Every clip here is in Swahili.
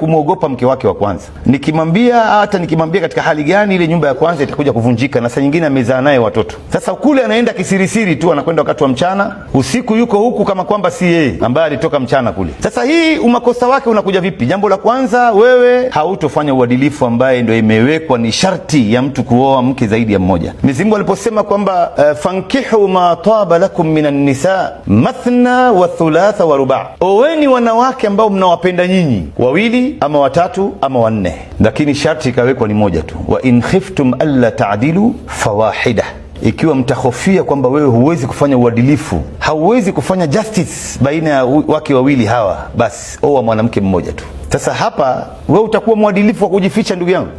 kumwogopa mke wake wa kwanza. Nikimwambia katika hali gani, ile nyumba ya kwanza itakuja kuvunjika, na saa nyingine amezaa naye watoto. Sasa kule anaenda kisirisiri tu, anakwenda wakati wa mchana, usiku yuko huku kama kwamba si yeye ambaye alitoka mchana kule. Sasa hii umakosa wake unakuja vipi? Jambo la kwanza, wewe hautofanya uadilifu ambaye ndio imewekwa ni sharti ya mtu kuoa mke zaidi ya mmoja. Mwenyezi Mungu aliposema kwamba fankihu ma taba lakum minan nisa mathna wa thulatha wa ruba', oweni wanawake ambao mnawapenda nyinyi, wawili ama watatu ama wanne, lakini sharti ikawekwa ni moja tu, wa in khiftum alla ta'dilu fawahida. Ikiwa mtahofia kwamba wewe huwezi kufanya uadilifu, hauwezi kufanya justice baina ya wake wawili hawa, basi oa mwanamke mmoja tu. Sasa hapa wewe utakuwa mwadilifu wa kujificha, ndugu yangu?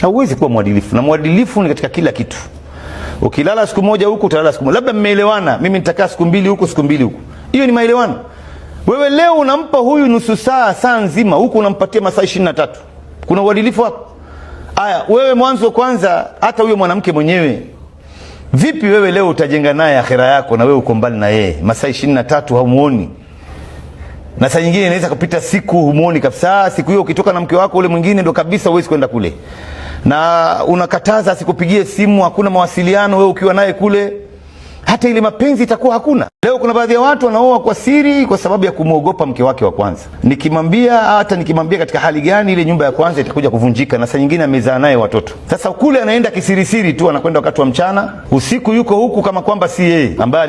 Hauwezi kuwa mwadilifu, na mwadilifu ni katika kila kitu. Ukilala siku moja huku, utalala siku moja. Labda mmeelewana, mimi nitakaa siku mbili huku, siku mbili huku, hiyo ni maelewano. Wewe leo unampa huyu nusu saa nzima, huku unampatia masaa 23. Kuna uadilifu hapo? Aya, wewe mwanzo kwanza, hata huyo mwanamke mwenyewe, vipi wewe leo utajenga naye akhira yako na wewe uko mbali na yeye? Masaa 23 haumuoni, na saa nyingine inaweza kupita siku humuoni kabisa. Siku hiyo ukitoka na mke wako ule mwingine ndo kabisa huwezi kwenda kule, na unakataza asikupigie simu, hakuna mawasiliano wewe ukiwa naye kule, hata ile mapenzi itakuwa hakuna. Leo kuna baadhi ya watu wanaoa kwa siri kwa sababu ya kumwogopa mke wake wa kwanza. Nikimwambia katika hali gani, ile nyumba ya kwanza itakuja kuvunjika, na saa nyingine amezaa naye watoto. Sasa kule anaenda kisirisiri tu, anakwenda wakati wa mchana, usiku yuko huku kama kwamba si yeye ambaye